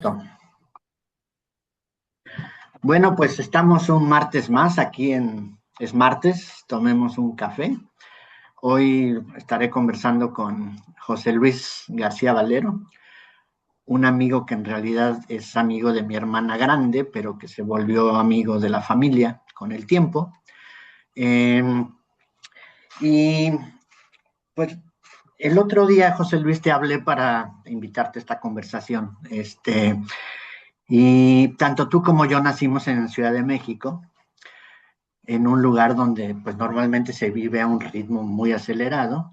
Listo. Bueno, pues estamos un martes más aquí Es Martes, tomemos un café. Hoy estaré conversando con José Luis García Valero, un amigo que en realidad es amigo de mi hermana grande, pero que se volvió amigo de la familia con el tiempo. Eh, y pues el otro día, José Luis, te hablé para invitarte a esta conversación. Y tanto tú como yo nacimos en Ciudad de México, en un lugar donde pues normalmente se vive a un ritmo muy acelerado,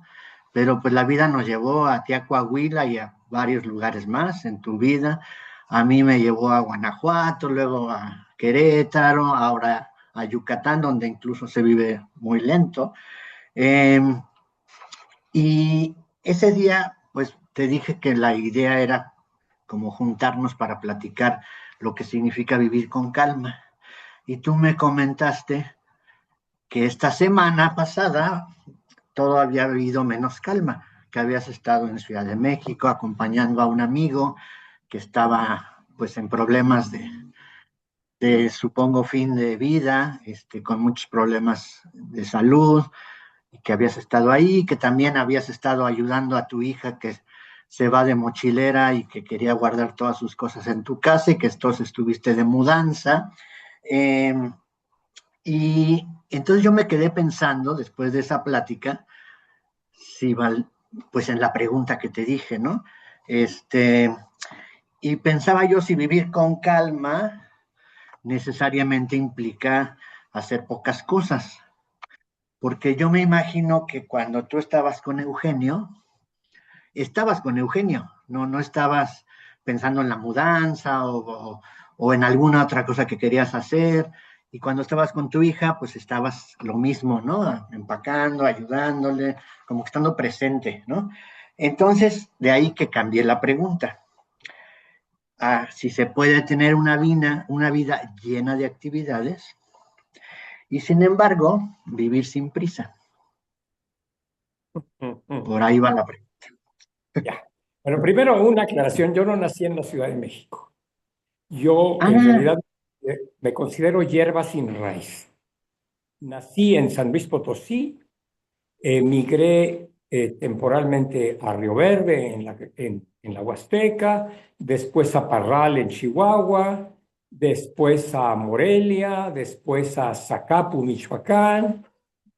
pero pues la vida nos llevó a ti a Coahuila y a varios lugares más en tu vida. A mí me llevó a Guanajuato, luego a Querétaro, ahora a Yucatán, donde incluso se vive muy lento. Eh, y ese día, pues te dije que la idea era como juntarnos para platicar lo que significa vivir con calma. Y tú me comentaste que esta semana pasada todo había habido menos calma, que habías estado en Ciudad de México acompañando a un amigo que estaba pues en problemas supongo, fin de vida, con muchos problemas de salud, y que habías estado ahí, que también habías estado ayudando a tu hija que se va de mochilera y que quería guardar todas sus cosas en tu casa y que entonces estuviste de mudanza. Eh, y entonces yo me quedé pensando, después de esa plática, si pues en la pregunta que te dije, ¿no? Este, y pensaba yo si vivir con calma necesariamente implica hacer pocas cosas, porque yo me imagino que cuando tú estabas con Eugenio, no estabas pensando en la mudanza o en alguna otra cosa que querías hacer. Y cuando estabas con tu hija, pues estabas lo mismo, ¿no? Empacando, ayudándole, como que estando presente, ¿no? Entonces, de ahí que cambié la pregunta. Si se puede tener una vida llena de actividades y, sin embargo, vivir sin prisa. Por ahí va la pregunta. Ya. Bueno, primero una aclaración. Yo no nací en la Ciudad de México. Yo en Ah, realidad me considero hierba sin raíz. Nací en San Luis Potosí, emigré temporalmente a Río Verde en la Huasteca, después a Parral en Chihuahua, después a Morelia, después a Zacapu, Michoacán,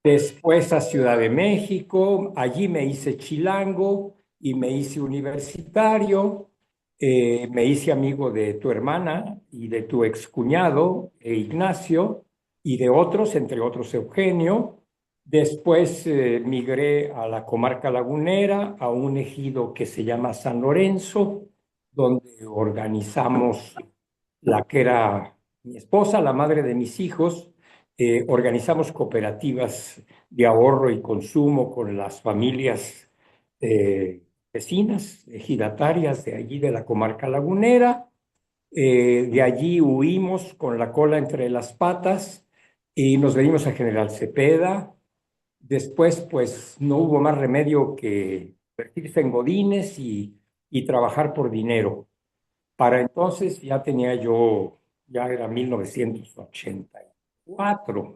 después a Ciudad de México. Allí me hice chilango y me hice universitario. Me hice amigo de tu hermana y de tu excuñado, Ignacio, y de otros, entre otros Eugenio. Después migré a la comarca lagunera, a un ejido que se llama San Lorenzo, donde organizamos la que era mi esposa, la madre de mis hijos. Organizamos cooperativas de ahorro y consumo con las familias vecinas, ejidatarias de allí de la comarca lagunera. De allí huimos con la cola entre las patas y nos venimos a General Cepeda. Después, pues no hubo más remedio que convertirse en godines y trabajar por dinero. Para entonces ya tenía yo, ya era 1984.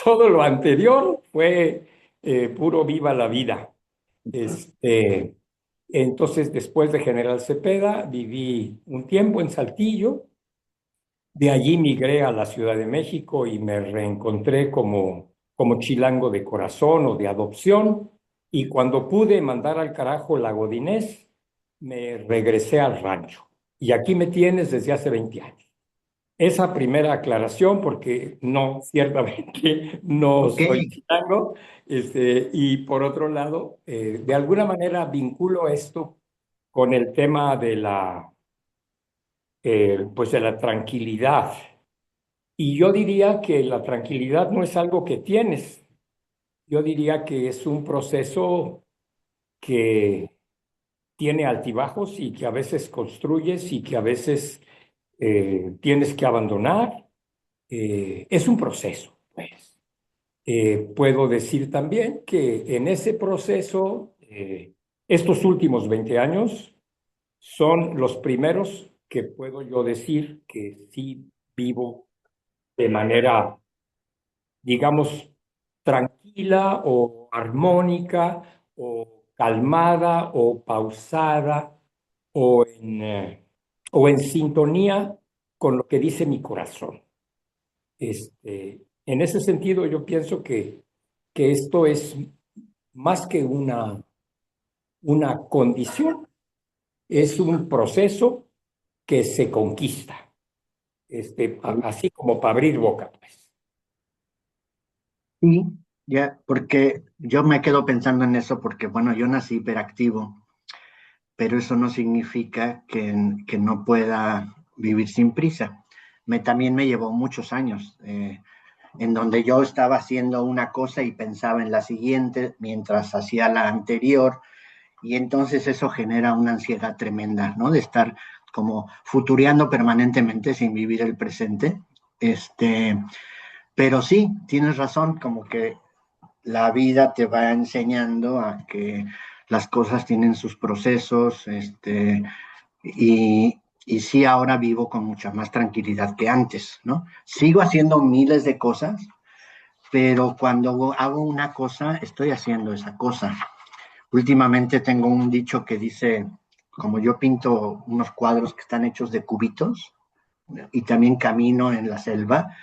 Todo lo anterior fue puro viva la vida. Este, entonces, después de General Cepeda, viví un tiempo en Saltillo. De allí migré a la Ciudad de México y me reencontré como chilango de corazón o de adopción. Y cuando pude mandar al carajo la godinés, me regresé al rancho. Y aquí me tienes desde hace 20 años. Esa primera aclaración, porque no, ciertamente no ok. soy chilango. Y por otro lado, de alguna manera vinculo esto con el tema pues de la tranquilidad. Y yo diría que la tranquilidad no es algo que tienes. Yo diría que es un proceso que tiene altibajos y que a veces construyes y que a veces tienes que abandonar. Es un proceso, pues. Puedo decir también que en ese proceso, estos últimos 20 años, son los primeros que puedo yo decir que sí vivo de manera, digamos, tranquila o armónica o calmada o pausada o en sintonía con lo que dice mi corazón. En ese sentido, yo pienso que esto es más que una condición, es un proceso que se conquista, así como para abrir boca, pues. Sí, ya, porque yo me quedo pensando en eso porque, bueno, yo nací hiperactivo, pero eso no significa que no pueda vivir sin prisa. También me llevó muchos años, en donde yo estaba haciendo una cosa y pensaba en la siguiente mientras hacía la anterior, y entonces eso genera una ansiedad tremenda, ¿no? De estar como futureando permanentemente sin vivir el presente. Pero sí, tienes razón, como que la vida te va enseñando a que las cosas tienen sus procesos, y sí ahora vivo con mucha más tranquilidad que antes, ¿no? Sigo haciendo miles de cosas, pero cuando hago una cosa, estoy haciendo esa cosa. Últimamente tengo un dicho que dice, como yo pinto unos cuadros que están hechos de cubitos y también camino en la selva,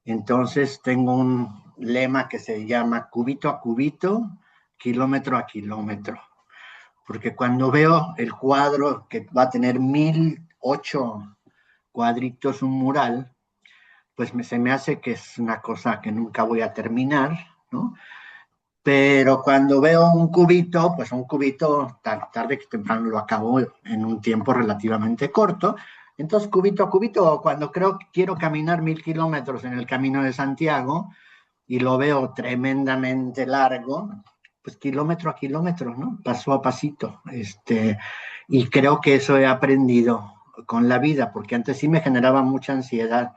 entonces tengo un lema que se llama cubito a cubito, kilómetro a kilómetro, porque cuando veo el cuadro que va a tener 1008 cuadritos, un mural, pues se me hace que es una cosa que nunca voy a terminar, ¿no? Pero cuando veo un cubito, pues un cubito tarde que temprano lo acabo en un tiempo relativamente corto. Entonces, cubito a cubito, cuando creo que quiero caminar 1000 kilómetros en el Camino de Santiago y lo veo tremendamente largo, pues kilómetro a kilómetro, ¿no? Paso a pasito. Y creo que eso he aprendido con la vida, porque antes sí me generaba mucha ansiedad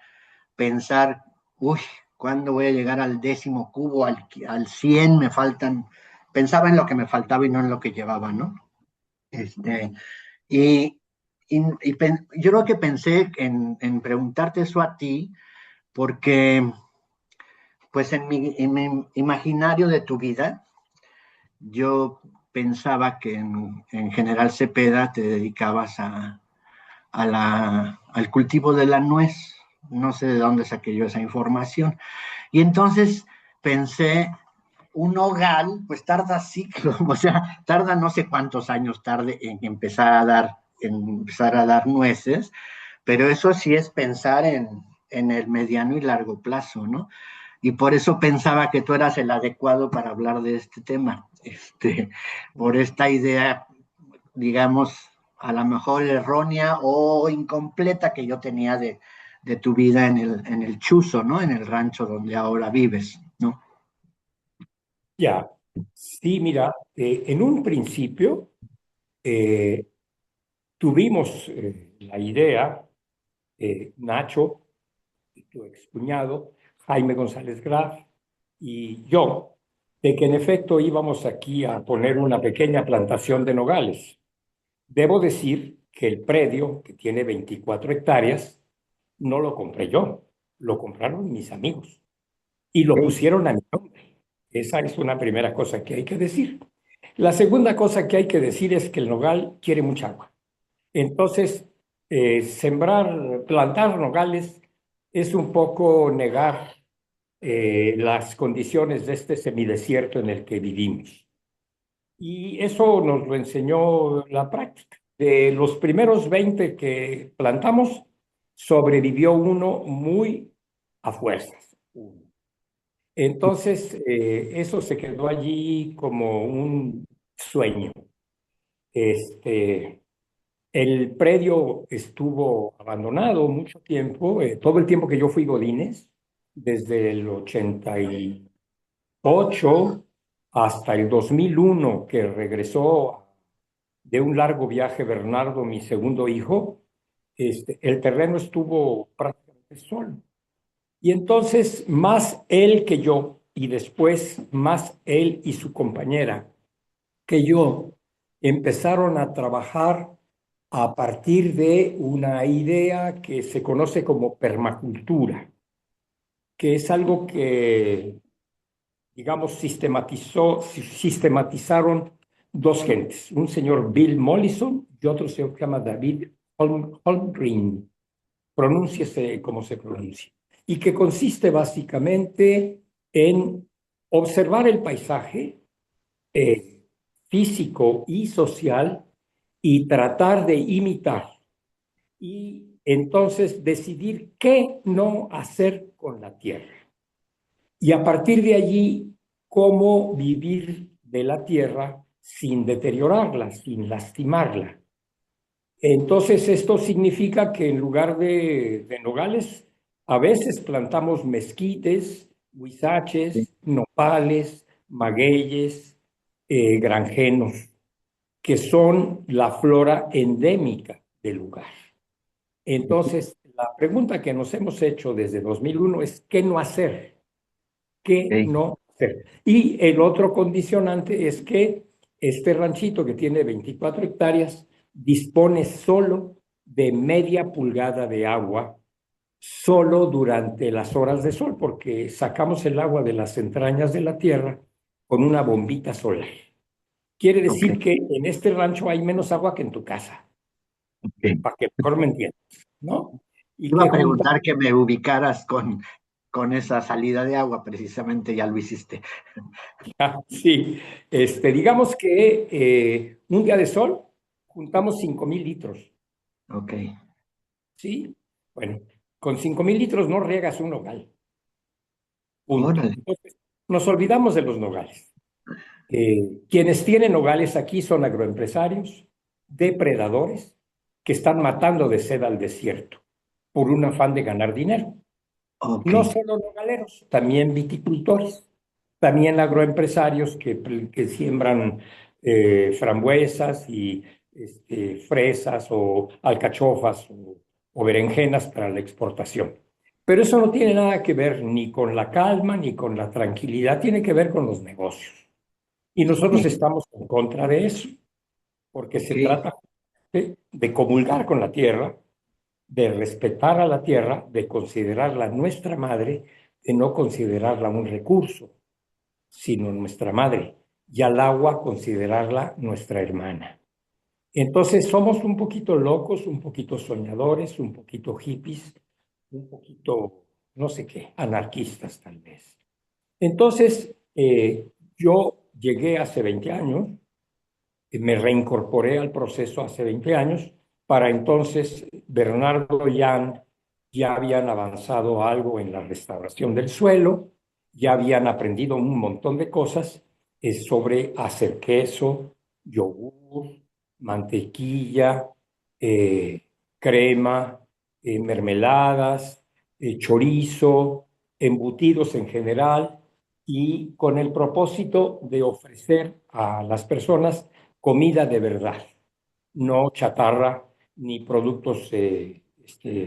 pensar, uy, ¿cuándo voy a llegar al 10º cubo, al 100? Me faltan, pensaba en lo que me faltaba y no en lo que llevaba, ¿no? Este, y, yo creo que pensé en preguntarte eso a ti, porque pues en mi imaginario de tu vida, yo pensaba que en General Cepeda te dedicabas al cultivo de la nuez. No sé de dónde saqué yo esa información. Y entonces pensé, un nogal, pues tarda ciclos, o sea, tarda no sé cuántos años tarde en empezar a dar nueces, pero eso sí es pensar en el mediano y largo plazo, ¿no? Y por eso pensaba que tú eras el adecuado para hablar de este tema, por esta idea, digamos, a lo mejor errónea o incompleta que yo tenía de tu vida en el Chuzo, ¿no? En el rancho donde ahora vives, ¿no? Ya, sí, mira, en un principio eh, tuvimos la idea, Nacho, tu excuñado, Jaime González Graf y yo, de que en efecto íbamos aquí a poner una pequeña plantación de nogales. Debo decir que el predio, que tiene 24 hectáreas, no lo compré yo, lo compraron mis amigos y lo Sí. pusieron a mi nombre. Esa es una primera cosa que hay que decir. La segunda cosa que hay que decir es que el nogal quiere mucha agua. Entonces, plantar nogales es un poco negar las condiciones de este semidesierto en el que vivimos. Y eso nos lo enseñó la práctica. De los primeros 20 que plantamos, sobrevivió uno muy a fuerzas. Entonces, eso se quedó allí como un sueño. Este, el predio estuvo abandonado mucho tiempo, todo el tiempo que yo fui Godínez, desde el 88 hasta el 2001, que regresó de un largo viaje Bernardo, mi segundo hijo. El terreno estuvo prácticamente solo. Y entonces, más él que yo, y después más él y su compañera que yo, empezaron a trabajar a partir de una idea que se conoce como permacultura, que es algo que, digamos, sistematizaron dos gentes, un señor Bill Mollison y otro señor que se llama David Holmgren, pronúnciese como se pronuncia, y que consiste básicamente en observar el paisaje físico y social y tratar de imitar y entonces decidir qué no hacer con la tierra. Y a partir de allí, cómo vivir de la tierra sin deteriorarla, sin lastimarla. Entonces, esto significa que en lugar de nogales, a veces plantamos mezquites, Sí. huizaches, nopales, magueyes, granjenos, que son la flora endémica del lugar. Entonces, la pregunta que nos hemos hecho desde 2001 es ¿qué no hacer? ¿Qué Ok. no hacer? Y el otro condicionante es que este ranchito que tiene 24 hectáreas dispone solo de media pulgada de agua, solo durante las horas de sol, porque sacamos el agua de las entrañas de la tierra con una bombita solar. Quiere Ok. decir que en este rancho hay menos agua que en tu casa, Ok. para que mejor me entiendas, ¿no? Y Iba que a preguntar que me ubicaras con esa salida de agua, precisamente ya lo hiciste. sí, digamos que un día de sol juntamos 5,000 litros, Ok. ¿sí? Bueno, con 5,000 litros no riegas un nogal, punto. Órale. Entonces, nos olvidamos de los nogales. Quienes tienen nogales aquí son agroempresarios, depredadores, que están matando de sed al desierto por un afán de ganar dinero. Ok. No solo nogaleros, también viticultores, también agroempresarios que siembran frambuesas y fresas o alcachofas o berenjenas para la exportación. Pero eso no tiene nada que ver ni con la calma ni con la tranquilidad, tiene que ver con los negocios. Y nosotros Sí. estamos en contra de eso, porque se Ok. trata de comulgar con la tierra, de respetar a la tierra, de considerarla nuestra madre, de no considerarla un recurso, sino nuestra madre, y al agua considerarla nuestra hermana. Entonces somos un poquito locos, un poquito soñadores, un poquito hippies, un poquito, no sé qué, anarquistas tal vez. Entonces, yo llegué hace 20 años, me reincorporé al proceso hace 20 años. Para entonces, Bernardo y Jan ya habían avanzado algo en la restauración del suelo, ya habían aprendido un montón de cosas sobre hacer queso, yogur, mantequilla, eh, crema, mermeladas, chorizo, embutidos en general, y con el propósito de ofrecer a las personas comida de verdad, no chatarra ni productos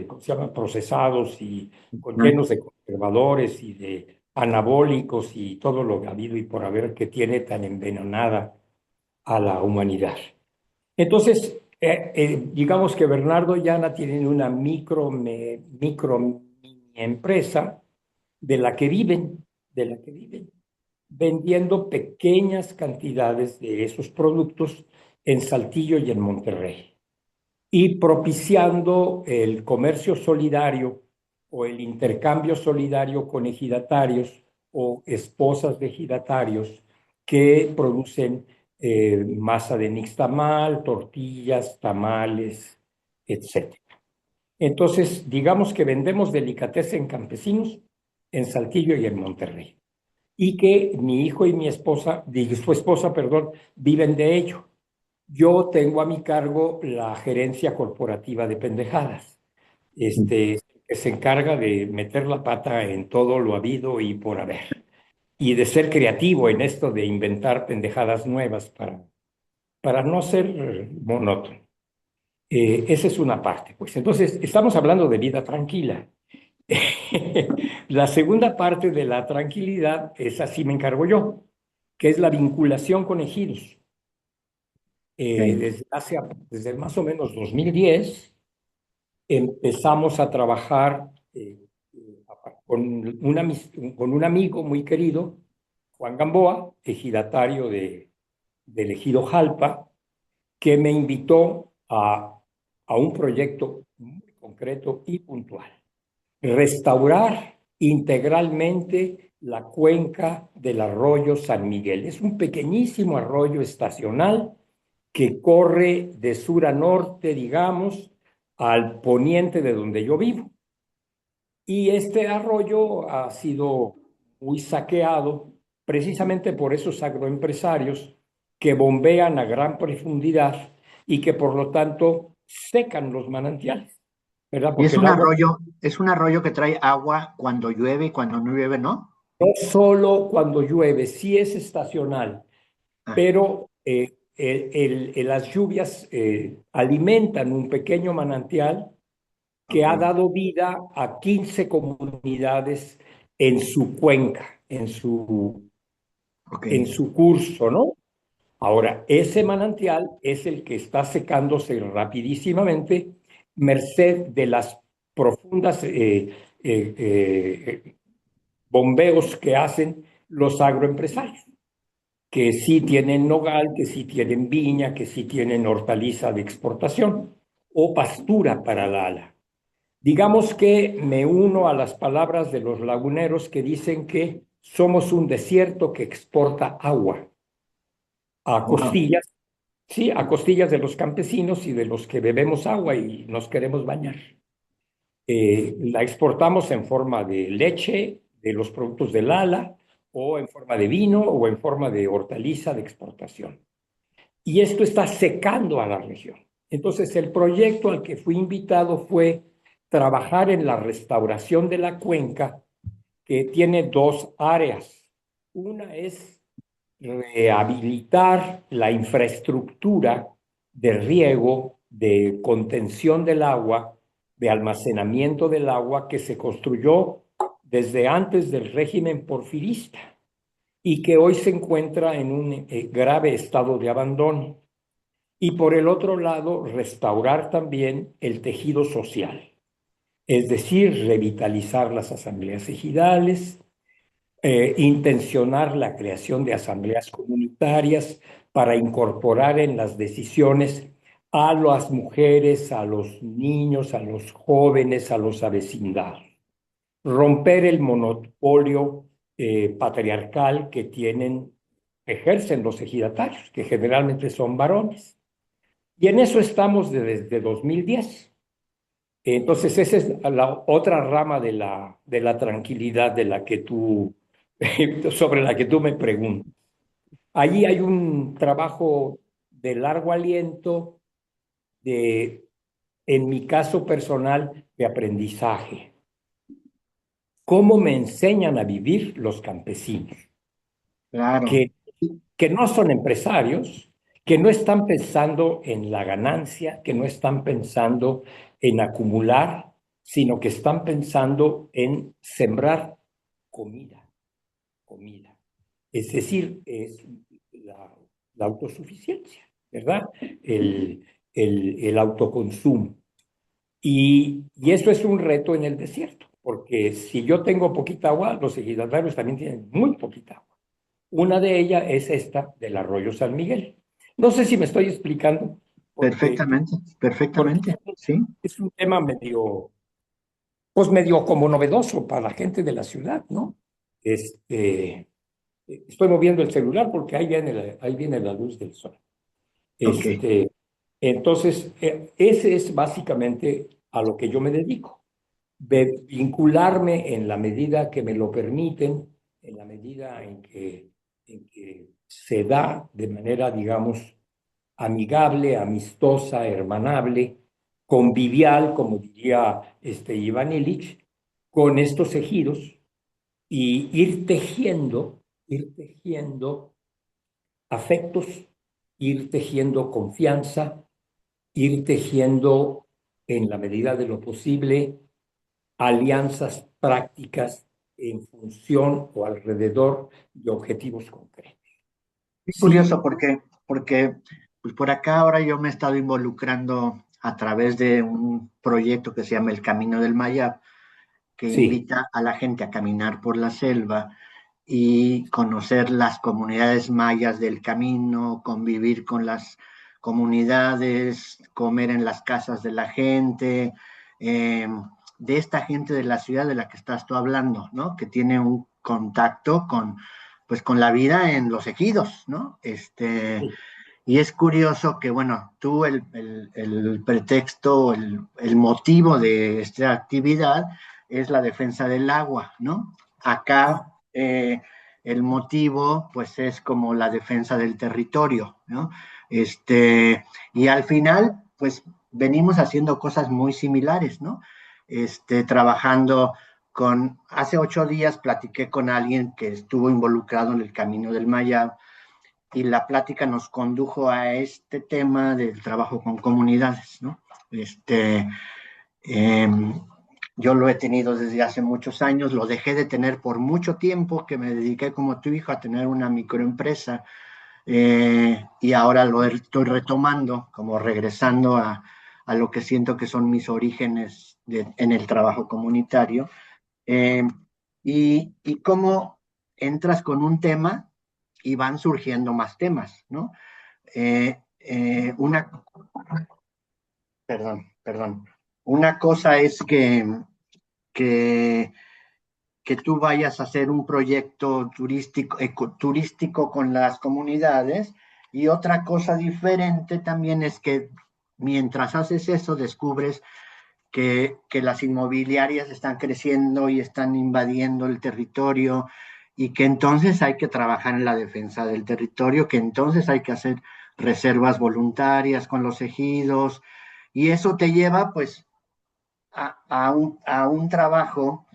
¿cómo se llama? Procesados y con Ah, llenos de conservadores y de anabólicos y todo lo que ha habido y por haber que tiene tan envenenada a la humanidad. Entonces, digamos que Bernardo y Ana tienen una micro mini empresa de la que viven vendiendo pequeñas cantidades de esos productos en Saltillo y en Monterrey y propiciando el comercio solidario o el intercambio solidario con ejidatarios o esposas de ejidatarios que producen masa de nixtamal, tortillas, tamales, etcétera. Entonces, digamos que vendemos delicatessen campesinos en Saltillo y en Monterrey y que mi hijo y mi esposa, su esposa, perdón, viven de ello. Yo tengo a mi cargo la gerencia corporativa de pendejadas, que se encarga de meter la pata en todo lo habido y por haber, y de ser creativo en esto de inventar pendejadas nuevas para no ser monótono. Esa es una parte, pues. Entonces, estamos hablando de vida tranquila. La segunda parte de la tranquilidad es así me encargo yo, que es la vinculación con ejidos. Ok. Desde más o menos 2010 empezamos a trabajar con con un amigo muy querido, Juan Gamboa, ejidatario del ejido Jalpa, que me invitó a un proyecto muy concreto y puntual: restaurar integralmente la cuenca del arroyo San Miguel. Es un pequeñísimo arroyo estacional que corre de sur a norte, digamos, al poniente de donde yo vivo. Y este arroyo ha sido muy saqueado precisamente por esos agroempresarios que bombean a gran profundidad y que por lo tanto secan los manantiales, ¿verdad? Y Porque el agua es un arroyo que trae agua cuando llueve y cuando no llueve, ¿no? no solo cuando llueve, sí es estacional, Ah, pero las lluvias alimentan un pequeño manantial que ok, ha dado vida a 15 comunidades en su cuenca, ok. en su curso, ¿no? Ahora, ese manantial es el que está secándose rapidísimamente, merced de las profundas bombeos que hacen los agroempresarios, que sí tienen nogal, que sí tienen viña, que sí tienen hortaliza de exportación o pastura para la ala. Digamos que me uno a las palabras de los laguneros que dicen que somos un desierto que exporta agua a Wow. costillas, sí, a costillas de los campesinos y de los que bebemos agua y nos queremos bañar. La exportamos en forma de leche, de los productos del ala, o en forma de vino, o en forma de hortaliza de exportación. Y esto está secando a la región. Entonces, el proyecto al que fui invitado fue trabajar en la restauración de la cuenca, que tiene dos áreas. Una es rehabilitar la infraestructura de riego, de contención del agua, de almacenamiento del agua que se construyó desde antes del régimen porfirista y que hoy se encuentra en un grave estado de abandono. Y por el otro lado, restaurar también el tejido social, es decir, revitalizar las asambleas ejidales, intencionar la creación de asambleas comunitarias para incorporar en las decisiones a las mujeres, a los niños, a los jóvenes, a los avecindados. Romper el monopolio patriarcal que ejercen los ejidatarios, que generalmente son varones. Y en eso estamos desde 2010. Entonces, esa es la otra rama de la tranquilidad de la que sobre la que tú me preguntas. Allí hay un trabajo de largo aliento, de, en mi caso personal, de aprendizaje. ¿Cómo me enseñan a vivir los campesinos? Claro. Que, que no son empresarios, que no están pensando en la ganancia, que no están pensando en acumular, sino que están pensando en sembrar comida, comida. Es decir, es la, la autosuficiencia, ¿verdad? El, el autoconsumo. Y eso es un reto en el desierto, porque si yo tengo poquita agua, los ejidatarios también tienen muy poquita agua. Una de ellas es esta del arroyo San Miguel. No sé si me estoy explicando, porque, Perfectamente, porque perfectamente. Sí. es un tema medio, pues medio como novedoso para la gente de la ciudad, ¿no? Estoy moviendo el celular porque ahí viene la luz del sol. Ok. Este, entonces, ese es básicamente a lo que yo me dedico, de vincularme en la medida que me lo permiten, en la medida en que se da de manera, digamos, amigable, amistosa, hermanable, convivial, como diría Iván Illich, con estos ejidos y ir tejiendo afectos, ir tejiendo confianza, ir tejiendo en la medida de lo posible alianzas prácticas en función o alrededor de objetivos concretos. Es Sí, curioso porque Pues por acá ahora yo me he estado involucrando a través de un proyecto que se llama El Camino del Mayab, que Sí, invita a la gente a caminar por la selva y conocer las comunidades mayas del camino, convivir con las comunidades, comer en las casas de la gente, eh, de esta gente de la ciudad de la que estás tú hablando, ¿no? Que tiene un contacto con, pues, con la vida en los ejidos, ¿no? sí, Y es curioso que, bueno, tú el pretexto, el motivo de esta actividad es la defensa del agua, ¿no? Acá el motivo, pues, es como la defensa del territorio, ¿no? Y al final, pues, venimos haciendo cosas muy similares, ¿no? Trabajando hace 8 días platiqué con alguien que estuvo involucrado en el Camino del Maya y la plática nos condujo a este tema del trabajo con comunidades, ¿no? Este, eh, yo lo he tenido desde hace muchos años, lo dejé de tener por mucho tiempo, que me dediqué como tu hijo a tener una microempresa y ahora estoy retomando, como regresando a lo que siento que son mis orígenes en el trabajo comunitario. Eh, y cómo entras con un tema y van surgiendo más temas, ¿no? Eh, eh, una, perdón. Una cosa es que, que tú vayas a hacer un proyecto turístico, ecoturístico con las comunidades y otra cosa diferente también es que mientras haces eso descubres que las inmobiliarias están creciendo y están invadiendo el territorio y que entonces hay que trabajar en la defensa del territorio, que entonces hay que hacer reservas voluntarias con los ejidos y eso te lleva pues a un trabajo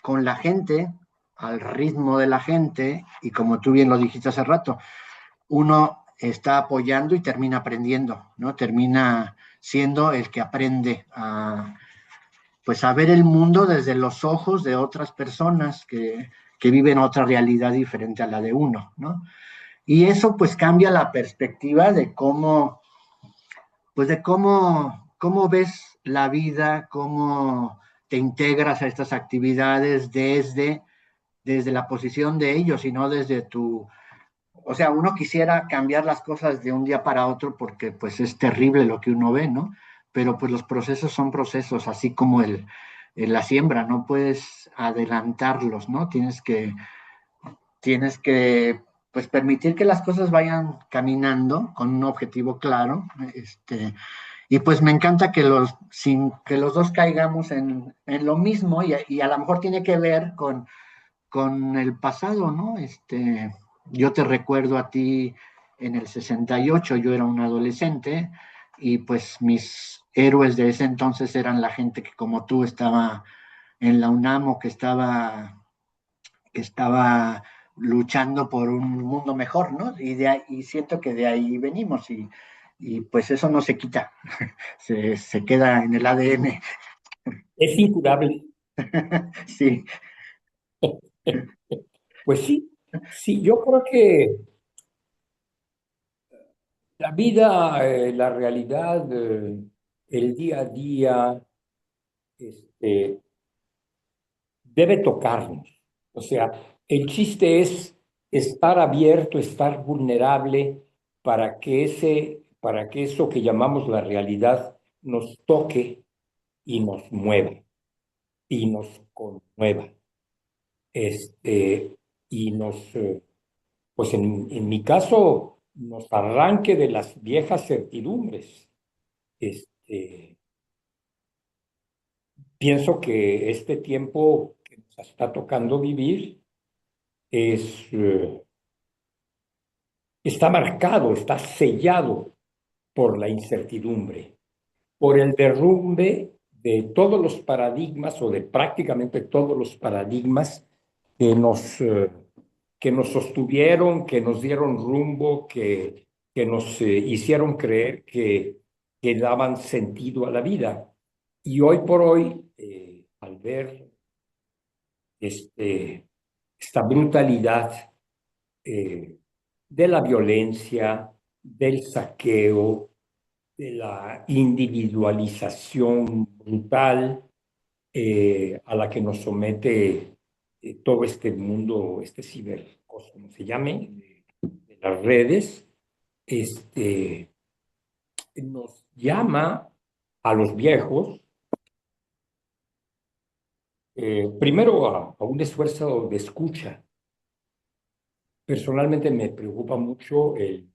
con la gente, al ritmo de la gente y como tú bien lo dijiste hace rato, uno está apoyando y termina aprendiendo, ¿no? Termina siendo el que aprende pues a ver el mundo desde los ojos de otras personas que viven otra realidad diferente a la de uno, ¿no? Y eso pues cambia la perspectiva de cómo, pues de cómo ves la vida, cómo te integras a estas actividades desde la posición de ellos y no desde o sea, uno quisiera cambiar las cosas de un día para otro porque pues es terrible lo que uno ve, ¿no? Pero pues los procesos son procesos, así como la siembra, no puedes adelantarlos, ¿no? Tienes que pues permitir que las cosas vayan caminando con un objetivo claro, y pues me encanta sin que los dos caigamos en lo mismo y a lo mejor tiene que ver con el pasado, ¿no? Yo te recuerdo a ti en el 68, yo era un adolescente y pues mis héroes de ese entonces eran la gente que como tú estaba en la UNAM o que estaba luchando por un mundo mejor, ¿no? Y siento que de ahí venimos y pues eso no se quita, se queda en el ADN. es incurable. Sí, Pues sí, sí, yo creo que la vida, la realidad, el día a día, este, debe tocarnos. O sea, el chiste es estar abierto, estar vulnerable para que eso que llamamos la realidad nos toque y nos mueva y nos conmueva. Este, y pues en mi caso, nos arranque de las viejas certidumbres. Este, pienso que este tiempo que nos está tocando vivir está marcado, está sellado por la incertidumbre, por el derrumbe de todos los paradigmas o de prácticamente todos los paradigmas que que nos sostuvieron, que nos dieron rumbo, que nos hicieron creer que daban sentido a la vida. Y hoy por hoy, al ver esta brutalidad, eh, de la violencia, del saqueo, de la individualización brutal a la que nos somete todo este mundo, este cibercosmos, como se llame, de las redes, este, nos llama a los viejos, primero a un esfuerzo de escucha. Personalmente me preocupa mucho el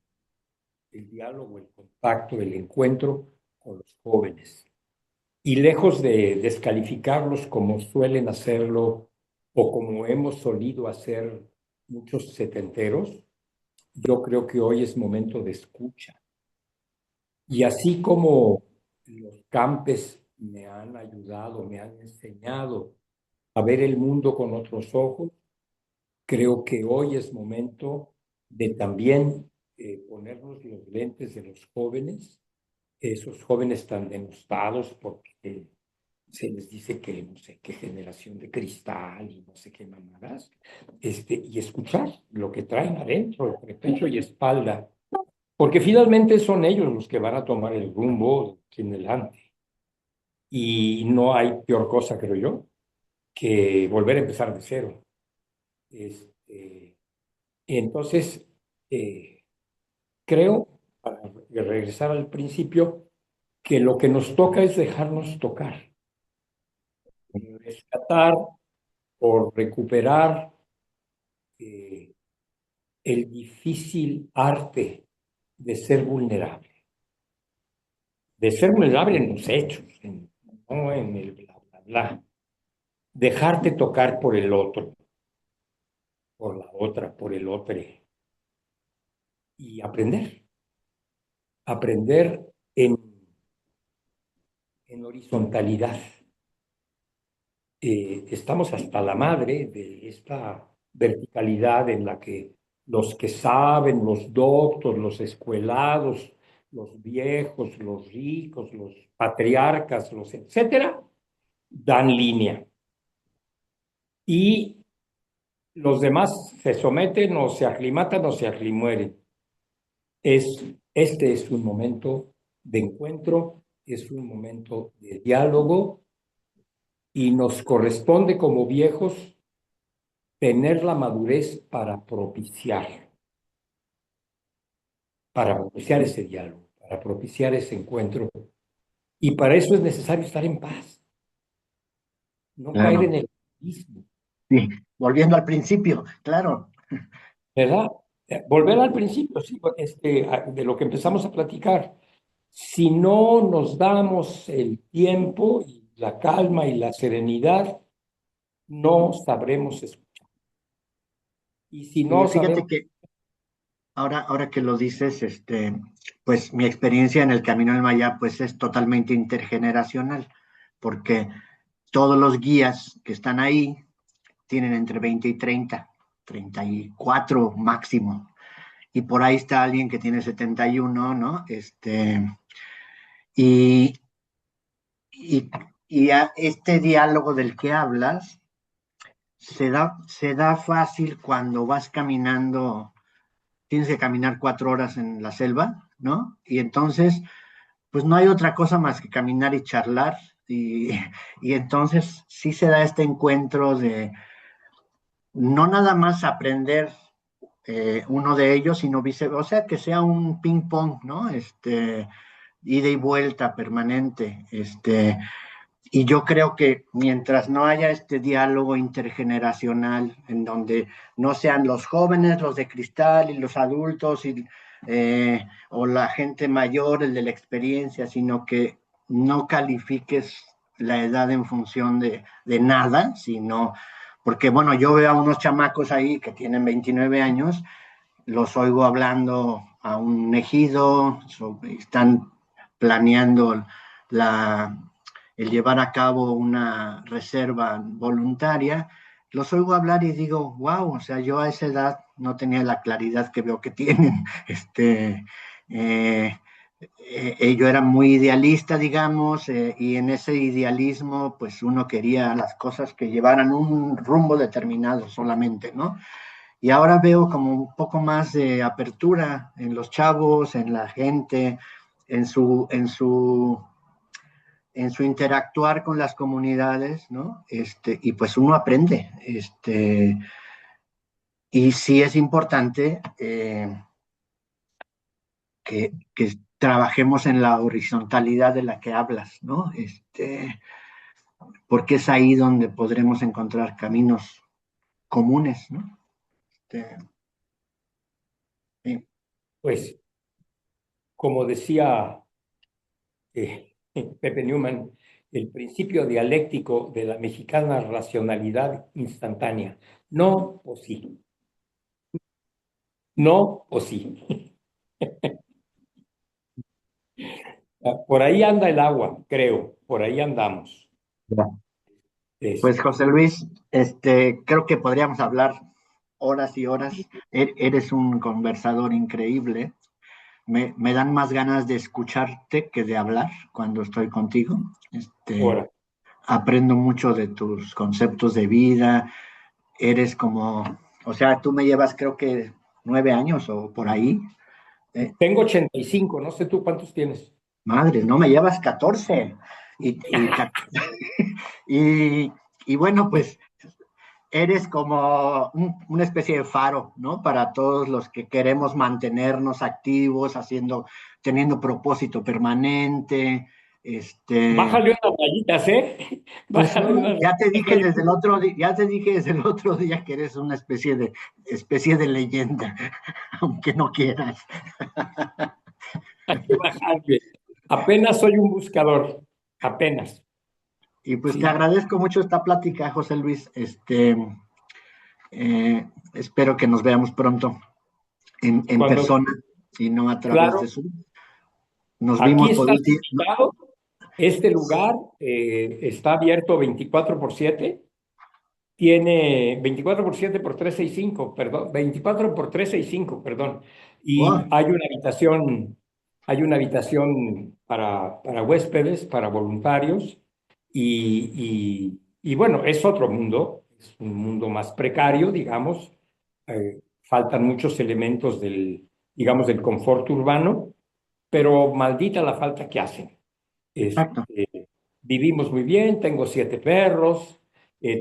diálogo, el contacto, el encuentro con los jóvenes. Y lejos de descalificarlos como suelen hacerlo o como hemos solido hacer muchos setenteros, yo creo que hoy es momento de escucha. Y así como los campes me han ayudado, me han enseñado a ver el mundo con otros ojos, creo que hoy es momento de también ponernos los lentes de los jóvenes, esos jóvenes tan denostados porque se les dice que no sé qué generación de cristal y no sé qué mamadas, y escuchar lo que traen adentro, entre pecho y espalda, porque finalmente son ellos los que van a tomar el rumbo aquí en adelante. Y no hay peor cosa, creo yo, que volver a empezar de cero. Este, entonces, eh, creo, para regresar al principio, que lo que nos toca es dejarnos tocar, rescatar o recuperar eh, el difícil arte de ser vulnerable en los hechos, no en el bla, bla, bla. Dejarte tocar por el otro, por la otra, por el otro, y aprender en horizontalidad. Estamos hasta la madre de esta verticalidad en la que los que saben, los doctos, los escuelados, los viejos, los ricos, los patriarcas, los etcétera, dan línea. Y los demás se someten o se aclimatan o se aclimueren. Este es un momento de encuentro, es un momento de diálogo y nos corresponde como viejos tener la madurez para propiciar ese diálogo, para propiciar ese encuentro. Y para eso es necesario estar en paz, no caer Claro, en el mismo, sí. Volviendo al principio, claro, ¿verdad? Volver al principio, sí, de lo que empezamos a platicar. Si no nos damos el tiempo y la calma y la serenidad, no sabremos escuchar. Y si y no fíjate sabemos, que ahora que lo dices, pues mi experiencia en el Camino del Maya pues es totalmente intergeneracional, porque todos los guías que están ahí tienen entre 20 y 34 máximo, y por ahí está alguien que tiene 71, ¿no? Y, y, y este diálogo del que hablas se da fácil cuando vas caminando, tienes que caminar 4 horas en la selva, ¿no? Y entonces, pues no hay otra cosa más que caminar y charlar. Y, y entonces sí se da este encuentro de no nada más aprender uno de ellos, sino viceversa, o sea, que sea un ping pong, ¿no? Ida y vuelta permanente. Y yo creo que mientras no haya este diálogo intergeneracional en donde no sean los jóvenes, los de cristal y los adultos o la gente mayor, el de la experiencia, sino que no califiques la edad en función de nada, sino, porque bueno, yo veo a unos chamacos ahí que tienen 29 años, los oigo hablando a un ejido, están planeando la, el llevar a cabo una reserva voluntaria, los oigo hablar y digo, wow, o sea, yo a esa edad no tenía la claridad que veo que tienen. Eh, yo era muy idealista, digamos, y en ese idealismo, pues uno quería las cosas que llevaran un rumbo determinado solamente, ¿no? y ahora veo como un poco más de apertura en los chavos, en la gente, en su interactuar con las comunidades, ¿no? Y pues uno aprende, y sí es importante que trabajemos en la horizontalidad de la que hablas, ¿no? Porque es ahí donde podremos encontrar caminos comunes, ¿no? Sí. Pues, como decía Pepe Newman, el principio dialéctico de la mexicana racionalidad instantánea. No o sí. No o sí. Por ahí anda el agua, creo. Por ahí andamos. Ya. Pues Este, José Luis, creo que podríamos hablar horas y horas. Eres un conversador increíble. Me dan más ganas de escucharte que de hablar cuando estoy contigo. ahora, Aprendo mucho de tus conceptos de vida. Eres como, o sea, tú me llevas creo que 9 años o por ahí. Eh, tengo 85, no sé tú cuántos tienes. Madre, no me llevas 14. Y, y, y, y bueno, pues eres como una especie de faro, ¿no? Para todos los que queremos mantenernos activos, teniendo propósito permanente. Bájale unas rayitas, ¿eh? Pues Bájale no, unas ya te rayitas, dije Alex. desde el otro día, ya te dije desde el otro día que eres una especie de leyenda, aunque no quieras. Hay que bajarle. Apenas soy un buscador. Apenas. Y pues te Sí. agradezco mucho esta plática, José Luis. Espero que nos veamos pronto en Cuando, persona y no a través de claro, Zoom. Nos aquí vimos por estás último. invitado. Este lugar está abierto 24/7. Tiene 24/7 por 365, perdón, 24 por 365, perdón. Y Oh, hay una habitación para huéspedes, para voluntarios. Y bueno, es otro mundo, es un mundo más precario, digamos. Faltan muchos elementos digamos, del confort urbano, pero maldita la falta que hacen. exacto. Vivimos muy bien, tengo 7 perros,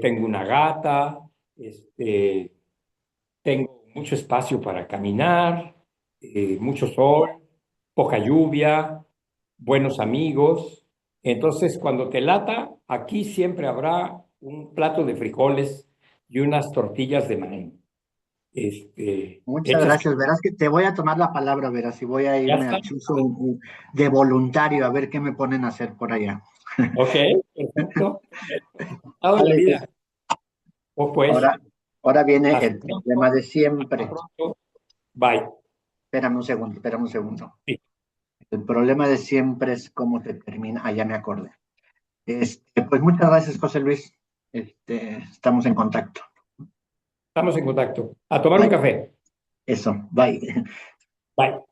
tengo una gata, este, tengo mucho espacio para caminar, mucho sol, poca lluvia, buenos amigos. Entonces, cuando te lata, aquí siempre habrá un plato de frijoles y unas tortillas de maíz, Muchas hechas. gracias. Verás que te voy a tomar la palabra, verás, y voy a Ya irme está. al chuzo de voluntario a ver qué me ponen a hacer por allá. Ok, perfecto. Encantado de la Vale, pues, vida. O pues, ahora viene hasta el problema pronto. de Hasta siempre. pronto. Bye. Espérame un segundo, espérame un segundo. Sí, El problema de siempre es cómo se termina. Ah, ya me acordé. Pues muchas gracias, José Luis. Estamos en contacto. estamos en contacto. A tomar un Bye. café. Eso, bye. Bye.